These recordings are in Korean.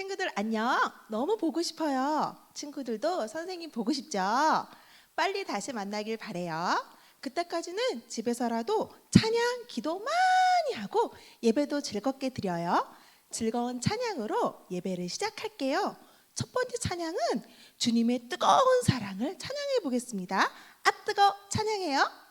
친구들 안녕. 너무 보고 싶어요. 친구들도 선생님 보고 싶죠? 빨리 다시 만나길 바래요. 그때까지는 집에서라도 찬양, 기도 많이 하고 예배도 즐겁게 드려요. 즐거운 찬양으로 예배를 시작할게요. 첫 번째 찬양은 주님의 뜨거운 사랑을 찬양해 보겠습니다. 아 뜨거 찬양해요.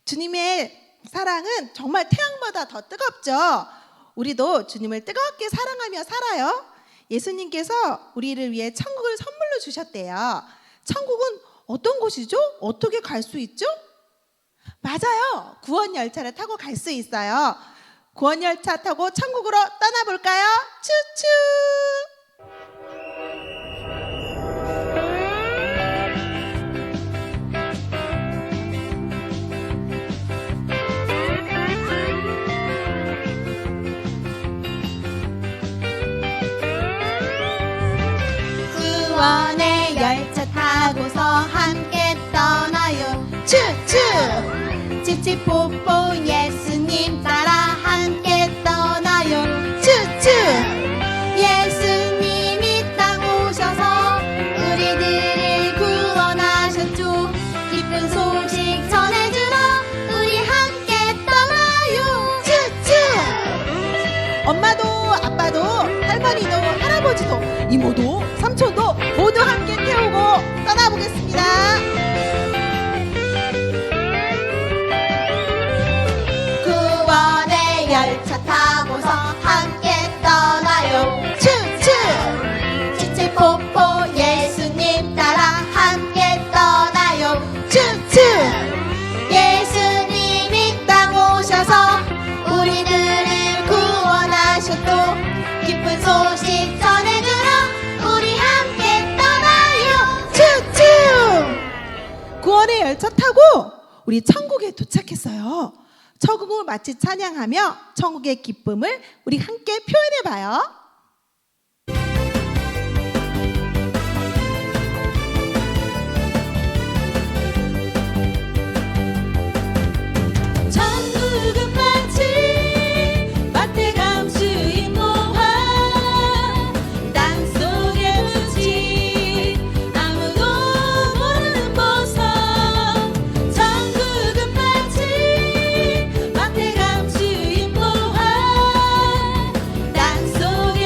주님의 사랑은 정말 태양보다 더 뜨겁죠. 우리도 주님을 뜨겁게 사랑하며 살아요. 예수님께서 우리를 위해 천국을 선물로 주셨대요. 천국은 어떤 곳이죠? 어떻게 갈 수 있죠? 맞아요. 구원 열차를 타고 갈 수 있어요. 구원 열차 타고 천국으로 떠나볼까요? 추추! 구원의 열차 타고서 함께 떠나요. 추추! 찌찌뽀뽀 예수님 따라 함께 떠나요. 추추! 예수님이 땅 오셔서 우리들을 구원하셨죠. 기쁜 소식 전해주러 우리 함께 떠나요. 추추! 엄마도 아빠도 할머니도 할아버지도 이모도 삼촌도 모두 함께 태우고 떠나보겠습니다. 구원의 열차 타고서 함께 떠나요. 추추! 찌찌뽀뽀 예수님 따라 함께 떠나요. 추추! 예수님이 땅 오셔서 우리들을 구원하셨고 기쁜 소식 전해주러 우리 함께 떠나요. 추추! 구원의 열차 타고 우리 천국에 도착했어요. 천국을 마치 찬양하며 천국의 기쁨을 우리 함께 표현해봐요. 천국은 마치 밭에 감추인 모화 땅속에 묻힌 아무도 모르는 보석. 천국은 마치 밭에 감추인 모화 땅속에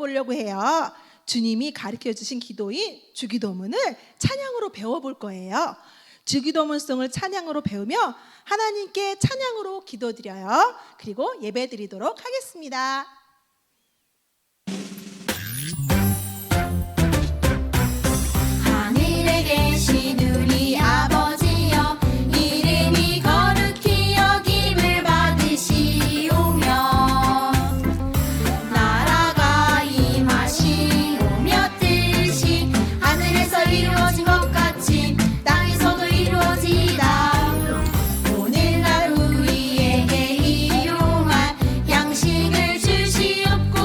배워보려고 해요. 주님이 가르쳐 주신 기도인 주기도문을 찬양으로 배워볼 거예요. 주기도문송을 찬양으로 배우며 하나님께 찬양으로 기도드려요. 그리고 예배드리도록 하겠습니다. 하늘에 계신 우리 아버지여, 이름이 거룩히 여김을 받으시오며, 나라가 임하시오며, 뜻이 하늘에서 이루어진 것 같이 땅에서도 이루어지이다. 오늘날 우리에게 일용할 양식을 주시옵고,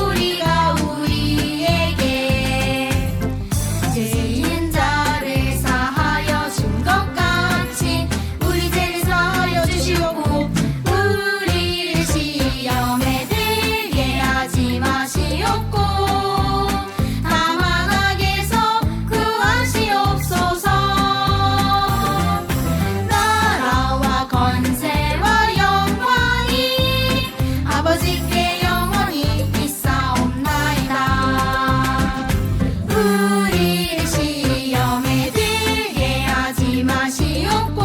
우리가 우리에게 죄인 자를 사하여 준 것 같이 우리 죄를 사하여 주시옵고, 우리를 시험에 들게 하지 마시옵고, 다만 악에서 구하시옵소서. 나라와 권세와 영광이 아버지께 영원히 있사옵나이다. 우리를 시험에 들게 하지 마시옵고,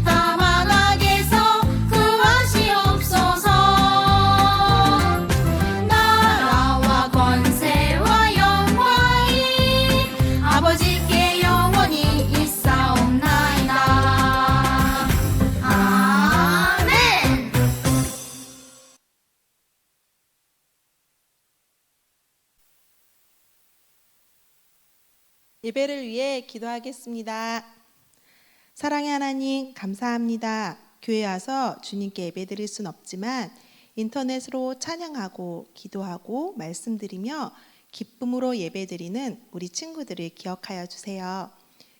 다만 악에서 구하시옵소서. 나라와 권세와 영광이 아버지께 영원히 있사옵나이다. 아멘. 예배를 위해 기도하겠습니다. 사랑의 하나님, 감사합니다. 교회 와서 주님께 예배드릴 순 없지만 인터넷으로 찬양하고 기도하고 말씀드리며 기쁨으로 예배드리는 우리 친구들을 기억하여 주세요.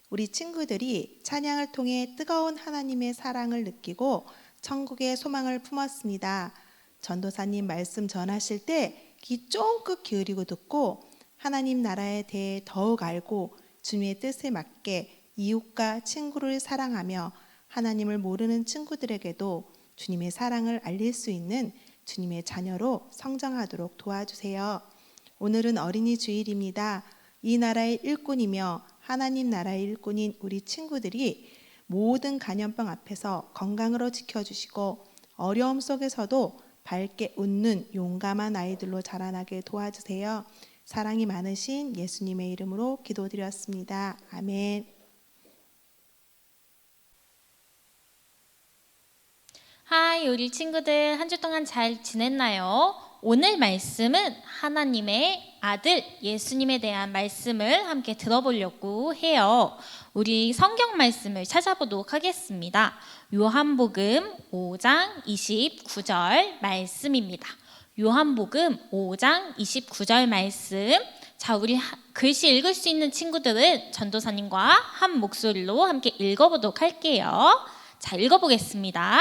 우리 친구들이 찬양을 통해 뜨거운 하나님의 사랑을 느끼고 천국의 소망을 품었습니다. 전도사님 말씀 전하실 때 귀 쫑긋 기울이고 듣고 하나님 나라에 대해 더욱 알고 주님의 뜻에 맞게 이웃과 친구를 사랑하며 하나님을 모르는 친구들에게도 주님의 사랑을 알릴 수 있는 주님의 자녀로 성장하도록 도와주세요. 오늘은 어린이 주일입니다. 이 나라의 일꾼이며 하나님 나라의 일꾼인 우리 친구들이 모든 간염병 앞에서 건강으로 지켜주시고 어려움 속에서도 밝게 웃는 용감한 아이들로 자라나게 도와주세요. 사랑이 많으신 예수님의 이름으로 기도드렸습니다. 아멘. 하이, 우리 친구들 한 주 동안 잘 지냈나요? 오늘 말씀은 하나님의 아들 예수님에 대한 말씀을 함께 들어보려고 해요. 우리 성경 말씀을 찾아보도록 하겠습니다. 요한복음 5장 29절 말씀입니다. 요한복음 5장 29절 말씀. 자, 우리 글씨 읽을 수 있는 친구들은 전도사님과 한 목소리로 함께 읽어보도록 할게요. 자, 읽어보겠습니다.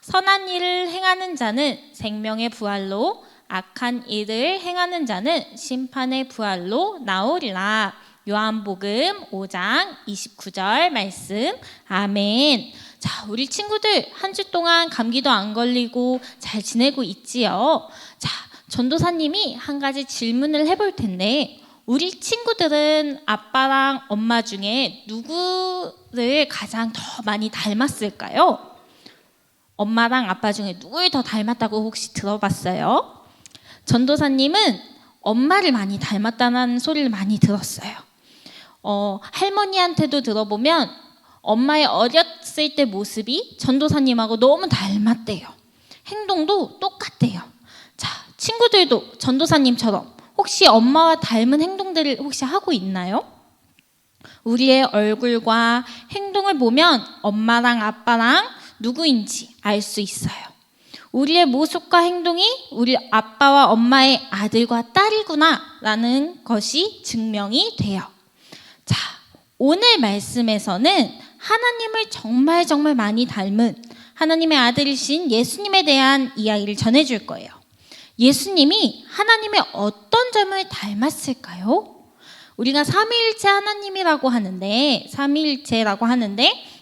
선한 일을 행하는 자는 생명의 부활로, 악한 일을 행하는 자는 심판의 부활로 나오리라. 요한복음 5장 29절 말씀. 아멘. 자, 우리 친구들 한 주 동안 감기도 안 걸리고 잘 지내고 있지요? 자, 전도사님이 한 가지 질문을 해볼 텐데, 우리 친구들은 아빠랑 엄마 중에 누구를 가장 더 많이 닮았을까요? 엄마랑 아빠 중에 누굴 더 닮았다고 혹시 들어봤어요? 전도사님은 엄마를 많이 닮았다는 소리를 많이 들었어요. 할머니한테도 들어보면 엄마의 어렸을 때 모습이 전도사님하고 너무 닮았대요. 행동도 똑같대요. 자, 친구들도 전도사님처럼 혹시 엄마와 닮은 행동들을 혹시 하고 있나요? 우리의 얼굴과 행동을 보면 엄마랑 아빠랑 누구인지 알 수 있어요. 우리의 모습과 행동이 우리 아빠와 엄마의 아들과 딸이구나 라는 것이 증명이 돼요. 자, 오늘 말씀에서는 하나님을 정말 많이 닮은 하나님의 아들이신 예수님에 대한 이야기를 전해줄 거예요. 예수님이 하나님의 어떤 점을 닮았을까요? 우리가 삼위일체 하나님이라고 하는데,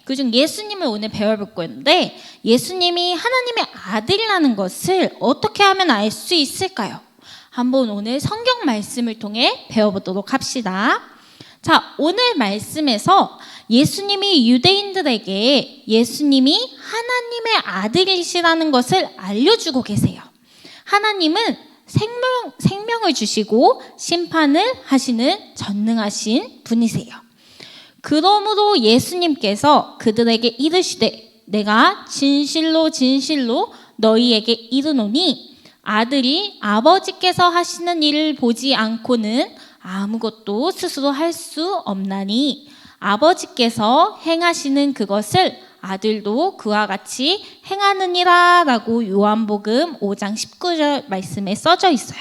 그중 예수님을 오늘 배워볼 건데, 예수님이 하나님의 아들이라는 것을 어떻게 하면 알 수 있을까요? 한번 오늘 성경 말씀을 통해 배워보도록 합시다. 자, 오늘 말씀에서 예수님이 유대인들에게 예수님이 하나님의 아들이시라는 것을 알려주고 계세요. 하나님은 생명을 주시고 심판을 하시는 전능하신 분이세요. 그러므로 예수님께서 그들에게 이르시되 내가 진실로 진실로 너희에게 이르노니 아들이 아버지께서 하시는 일을 보지 않고는 아무것도 스스로 할 수 없나니 아버지께서 행하시는 그것을 아들도 그와 같이 행하느니라 라고 요한복음 5장 19절 말씀에 써져 있어요.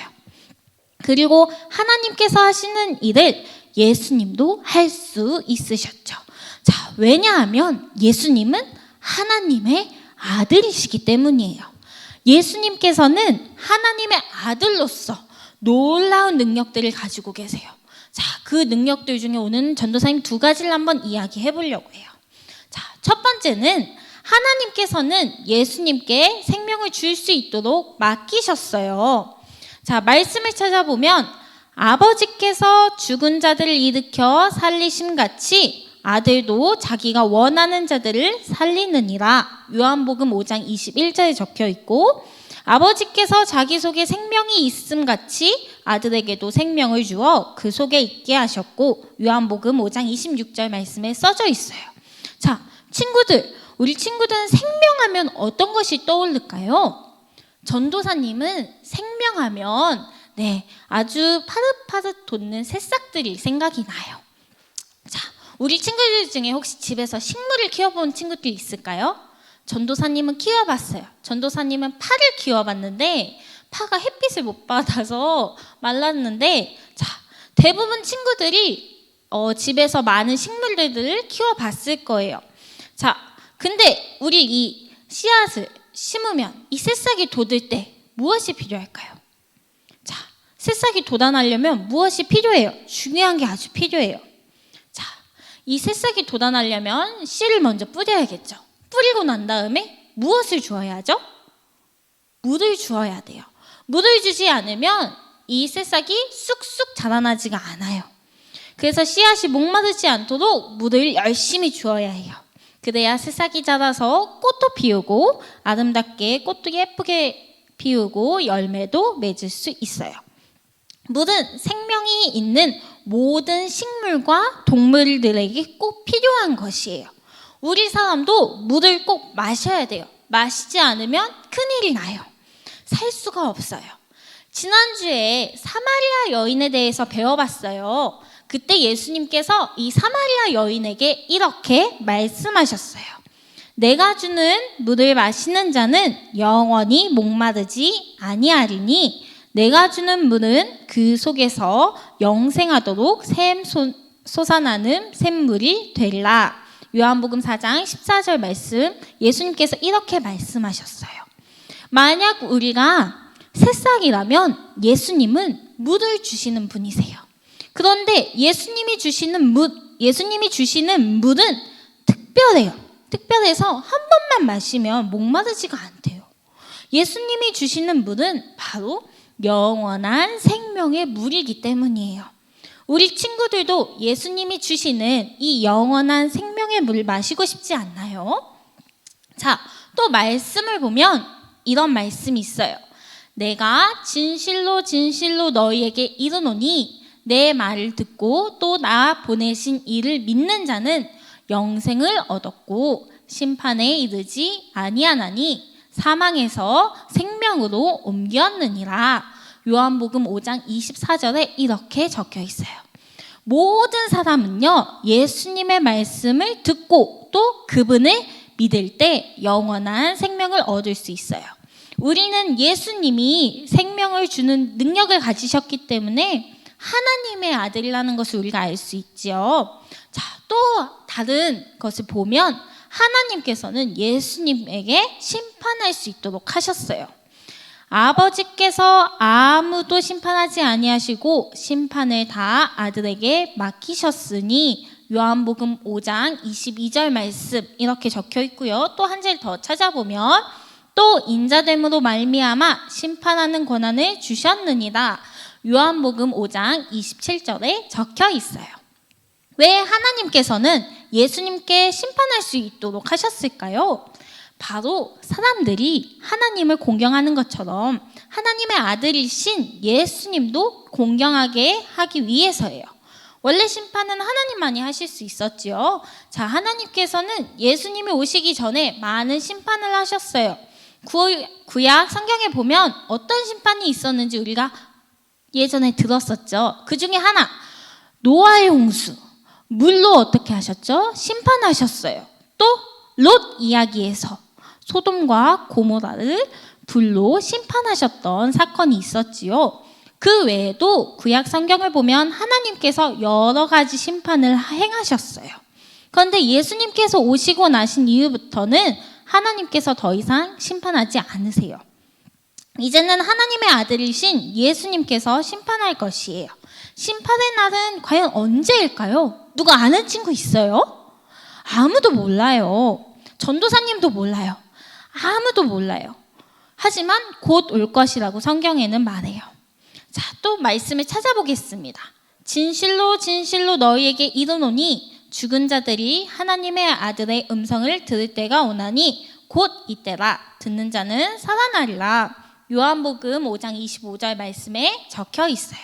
그리고 하나님께서 하시는 일을 예수님도 할 수 있으셨죠. 자, 왜냐하면 예수님은 하나님의 아들이시기 때문이에요. 예수님께서는 하나님의 아들로서 놀라운 능력들을 가지고 계세요. 자, 그 능력들 중에 오늘 전도사님 2가지를 한번 이야기해 보려고 해요. 자, 첫 번째는 하나님께서는 예수님께 생명을 줄 수 있도록 맡기셨어요. 자, 말씀을 찾아보면 아버지께서 죽은 자들을 일으켜 살리심 같이 아들도 자기가 원하는 자들을 살리느니라. 요한복음 5장 21절에 적혀 있고 아버지께서 자기 속에 생명이 있음 같이 아들에게도 생명을 주어 그 속에 있게 하셨고 요한복음 5장 26절 말씀에 써져 있어요. 자, 친구들, 우리 친구들은 생명하면 어떤 것이 떠오를까요? 전도사님은 생명하면 아주 파릇파릇 돋는 새싹들이 생각이 나요. 자, 우리 친구들 중에 혹시 집에서 식물을 키워본 친구들 있을까요? 전도사님은 키워봤어요. 전도사님은 파를 키워봤는데 파가 햇빛을 못 받아서 말랐는데, 자, 대부분 친구들이 집에서 많은 식물들을 키워봤을 거예요. 자, 근데 우리 이 씨앗을 심으면 이 새싹이 돋을 때 무엇이 필요할까요? 자, 새싹이 돋아나려면 무엇이 필요해요? 중요한 게 아주 필요해요. 자, 이 새싹이 돋아나려면 씨를 먼저 뿌려야겠죠. 뿌리고 난 다음에 무엇을 주어야 하죠? 물을 주어야 돼요. 물을 주지 않으면 이 새싹이 쑥쑥 자라나지가 않아요. 그래서 씨앗이 목마르지 않도록 물을 열심히 주어야 해요. 그래야 새싹이 자라서 꽃도 피우고 아름답게 꽃도 예쁘게 피우고 열매도 맺을 수 있어요. 물은 생명이 있는 모든 식물과 동물들에게 꼭 필요한 것이에요. 우리 사람도 물을 꼭 마셔야 돼요. 마시지 않으면 큰일이 나요. 살 수가 없어요. 지난주에 사마리아 여인에 대해서 배워봤어요. 그때 예수님께서 이 사마리아 여인에게 이렇게 말씀하셨어요. 내가 주는 물을 마시는 자는 영원히 목마르지 아니하리니 내가 주는 물은 그 속에서 영생하도록 솟아나는 샘물이 되리라. 요한복음 4장 14절 말씀, 예수님께서 이렇게 말씀하셨어요. 만약 우리가 새싹이라면 예수님은 물을 주시는 분이세요. 그런데 예수님이 주시는 물은 특별해요. 특별해서 한 번만 마시면 목마르지가 않대요. 예수님이 주시는 물은 바로 영원한 생명의 물이기 때문이에요. 우리 친구들도 예수님이 주시는 이 영원한 생명의 물을 마시고 싶지 않나요? 자, 또 말씀을 보면 이런 말씀이 있어요. 내가 진실로 진실로 너희에게 이르노니 내 말을 듣고 또 나 보내신 이를 믿는 자는 영생을 얻었고 심판에 이르지 아니하나니 사망에서 생명으로 옮겼느니라. 요한복음 5장 24절에 이렇게 적혀 있어요. 모든 사람은요, 예수님의 말씀을 듣고 또 그분을 믿을 때 영원한 생명을 얻을 수 있어요. 우리는 예수님이 생명을 주는 능력을 가지셨기 때문에 하나님의 아들이라는 것을 우리가 알 수 있지요. 자, 또 다른 것을 보면 하나님께서는 예수님에게 심판할 수 있도록 하셨어요. 아버지께서 아무도 심판하지 아니하시고 심판을 다 아들에게 맡기셨으니 요한복음 5장 22절 말씀 이렇게 적혀 있고요. 또 한 절 더 찾아보면 또 인자됨으로 말미암아 심판하는 권한을 주셨느니라. 요한복음 5장 27절에 적혀 있어요. 왜 하나님께서는 예수님께 심판할 수 있도록 하셨을까요? 바로 사람들이 하나님을 공경하는 것처럼 하나님의 아들이신 예수님도 공경하게 하기 위해서예요. 원래 심판은 하나님만이 하실 수 있었지요. 자, 하나님께서는 예수님이 오시기 전에 많은 심판을 하셨어요. 구약 성경에 보면 어떤 심판이 있었는지 우리가 예전에 들었었죠. 그 중에 하나, 노아의 홍수. 물로 어떻게 하셨죠? 심판하셨어요. 또 롯 이야기에서 소돔과 고모라를 불로 심판하셨던 사건이 있었지요. 그 외에도 구약 성경을 보면 하나님께서 여러 가지 심판을 행하셨어요. 그런데 예수님께서 오시고 나신 이후부터는 하나님께서 더 이상 심판하지 않으세요. 이제는 하나님의 아들이신 예수님께서 심판할 것이에요. 심판의 날은 과연 언제일까요? 누가 아는 친구 있어요? 아무도 몰라요. 전도사님도 몰라요. 아무도 몰라요. 하지만 곧 올 것이라고 성경에는 말해요. 자, 또 말씀을 찾아보겠습니다. 진실로 진실로 너희에게 이르노니 죽은 자들이 하나님의 아들의 음성을 들을 때가 오나니 곧 이때라. 듣는 자는 살아나리라. 요한복음 5장 25절 말씀에 적혀 있어요.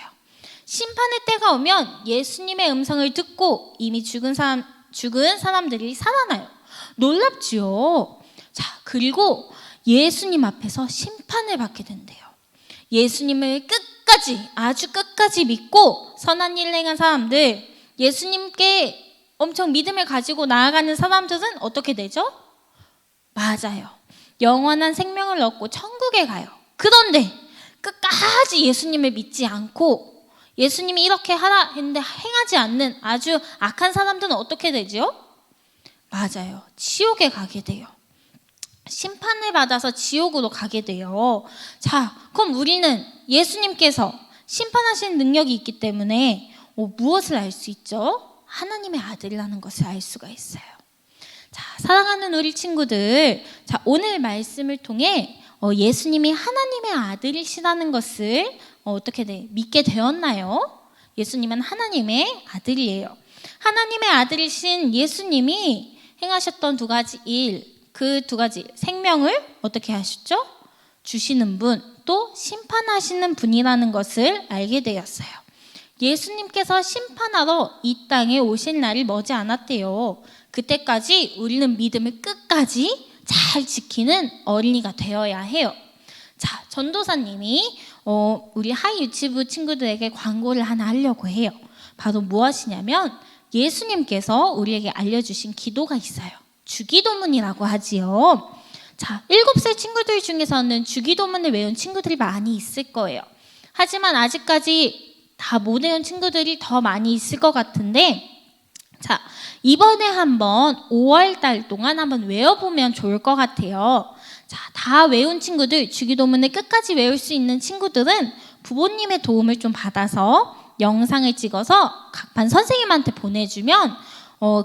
심판의 때가 오면 예수님의 음성을 듣고 이미 죽은 사람들이 살아나요. 놀랍지요. 자, 그리고 예수님 앞에서 심판을 받게 된대요. 예수님을 아주 끝까지 믿고 선한 일 행한 사람들, 예수님께 엄청 믿음을 가지고 나아가는 사람들은 어떻게 되죠? 맞아요. 영원한 생명을 얻고 천국에 가요. 그런데 끝까지 예수님을 믿지 않고 예수님이 이렇게 하라 했는데 행하지 않는 아주 악한 사람들은 어떻게 되죠? 맞아요. 지옥에 가게 돼요. 심판을 받아서 지옥으로 가게 돼요. 자, 그럼 우리는 예수님께서 심판하시는 능력이 있기 때문에 무엇을 알 수 있죠? 하나님의 아들이라는 것을 알 수가 있어요. 자, 사랑하는 우리 친구들, 자, 오늘 말씀을 통해 예수님이 하나님의 아들이시라는 것을 어떻게 믿게 되었나요? 예수님은 하나님의 아들이에요. 하나님의 아들이신 예수님이 행하셨던 두 가지 일, 그 두 가지 생명을 어떻게 하셨죠? 주시는 분, 또 심판하시는 분이라는 것을 알게 되었어요. 예수님께서 심판하러 이 땅에 오실 날이 머지 않았대요. 그때까지 우리는 믿음을 끝까지 잘 지키는 어린이가 되어야 해요. 자, 전도사님이 우리 하이 유치부 친구들에게 광고를 하나 하려고 해요. 바로 무엇이냐면 예수님께서 우리에게 알려주신 기도가 있어요. 주기도문이라고 하지요. 자, 7살 친구들 중에서는 주기도문을 외운 친구들이 많이 있을 거예요. 하지만 아직까지 다 못 외운 친구들이 더 많이 있을 것 같은데, 자, 이번에 한번 5월 달 동안 한번 외워보면 좋을 것 같아요. 자, 다 외운 친구들, 주기도문을 끝까지 외울 수 있는 친구들은 부모님의 도움을 좀 받아서 영상을 찍어서 각 반 선생님한테 보내주면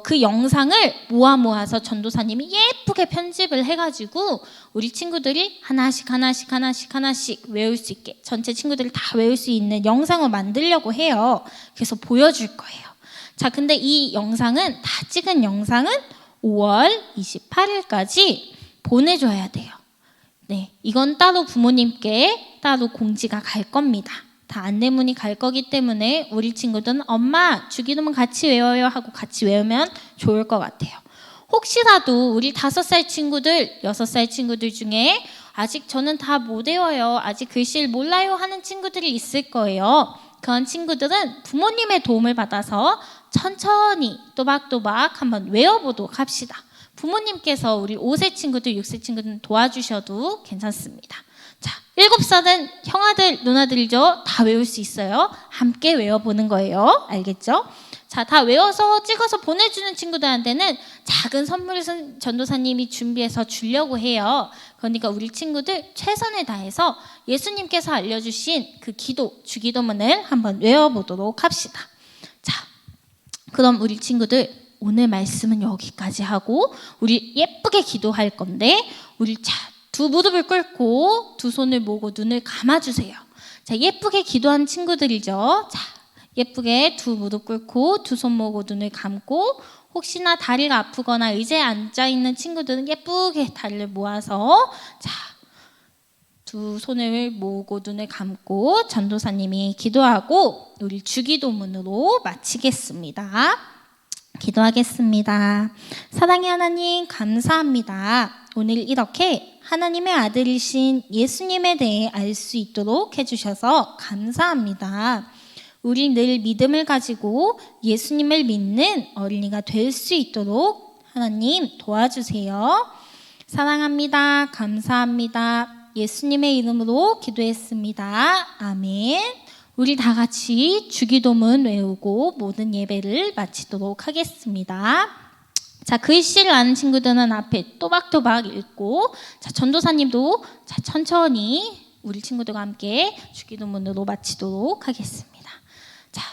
그 영상을 모아서 전도사님이 예쁘게 편집을 해가지고 우리 친구들이 하나씩 외울 수 있게 전체 친구들이 다 외울 수 있는 영상을 만들려고 해요. 그래서 보여줄 거예요. 자, 근데 이 영상은 다 찍은 영상은 5월 28일까지 보내줘야 돼요. 네, 이건 따로 부모님께 따로 공지가 갈 겁니다. 다 안내문이 갈 거기 때문에 우리 친구들은 엄마 주기도문 같이 외워요 하고 같이 외우면 좋을 것 같아요. 혹시라도 우리 5살 친구들, 6살 친구들 중에 아직 저는 다 못 외워요, 아직 글씨를 몰라요 하는 친구들이 있을 거예요. 그런 친구들은 부모님의 도움을 받아서 천천히 또박또박 한번 외워보도록 합시다. 부모님께서 우리 5세 친구들, 6세 친구들 도와주셔도 괜찮습니다. 자, 7살은 형아들, 누나들이죠. 다 외울 수 있어요. 함께 외워보는 거예요. 알겠죠? 자, 다 외워서 찍어서 보내주는 친구들한테는 작은 선물을 전도사님이 준비해서 주려고 해요. 그러니까 우리 친구들 최선을 다해서 예수님께서 알려주신 그 기도, 주기도문을 한번 외워보도록 합시다. 자, 그럼 우리 친구들 오늘 말씀은 여기까지 하고 우리 예쁘게 기도할 건데 우리 두 무릎을 꿇고 두 손을 모으고 눈을 감아주세요. 자, 예쁘게 기도한 친구들이죠. 자, 예쁘게 두 무릎 꿇고 두 손 모으고 눈을 감고, 혹시나 다리가 아프거나 의자에 앉아 있는 친구들은 예쁘게 다리를 모아서 자, 두 손을 모으고 눈을 감고 전도사님이 기도하고 우리 주기도문으로 마치겠습니다. 기도하겠습니다. 사랑의 하나님, 감사합니다. 오늘 이렇게 하나님의 아들이신 예수님에 대해 알 수 있도록 해주셔서 감사합니다. 우리 늘 믿음을 가지고 예수님을 믿는 어린이가 될 수 있도록 하나님 도와주세요. 사랑합니다. 감사합니다. 예수님의 이름으로 기도했습니다. 아멘. 우리 다 같이 주기도문 외우고 모든 예배를 마치도록 하겠습니다. 자, 글씨를 아는 친구들은 앞에 또박또박 읽고, 자, 전도사님도 자, 천천히 우리 친구들과 함께 주기도문으로 마치도록 하겠습니다. 자,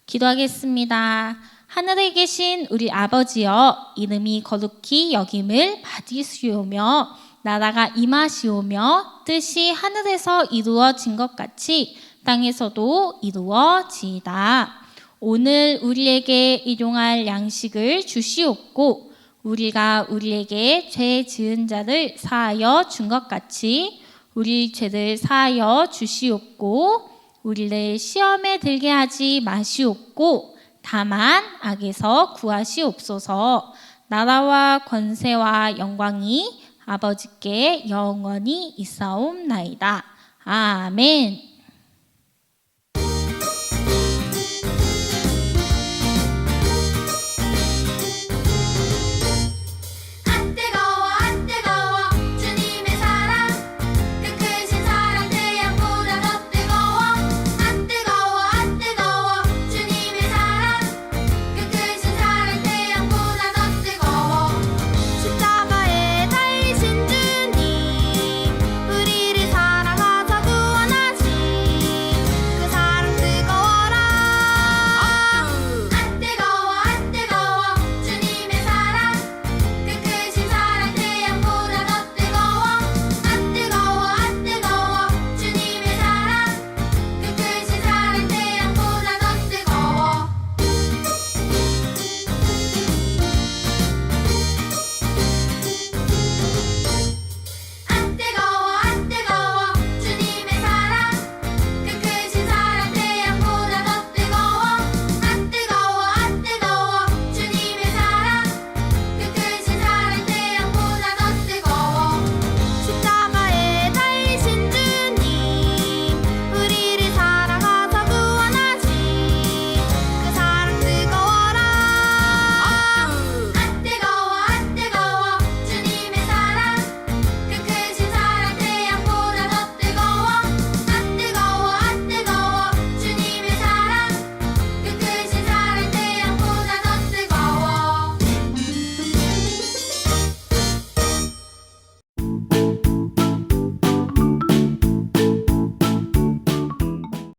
기도하겠습니다. 하늘에 계신 우리 아버지여, 이름이 거룩히 여김을 받으시오며 나라가 임하시오며 뜻이 하늘에서 이루어진 것 같이 땅에서도 이루어지이다. 오늘 우리에게 일용할 양식을 주시옵고 우리가 우리에게 죄 지은 자를 사하여 준 것 같이 우리 죄를 사하여 주시옵고 우리를 시험에 들게 하지 마시옵고 다만 악에서 구하시옵소서. 나라와 권세와 영광이 아버지께 영원히 있사옵나이다. 아멘.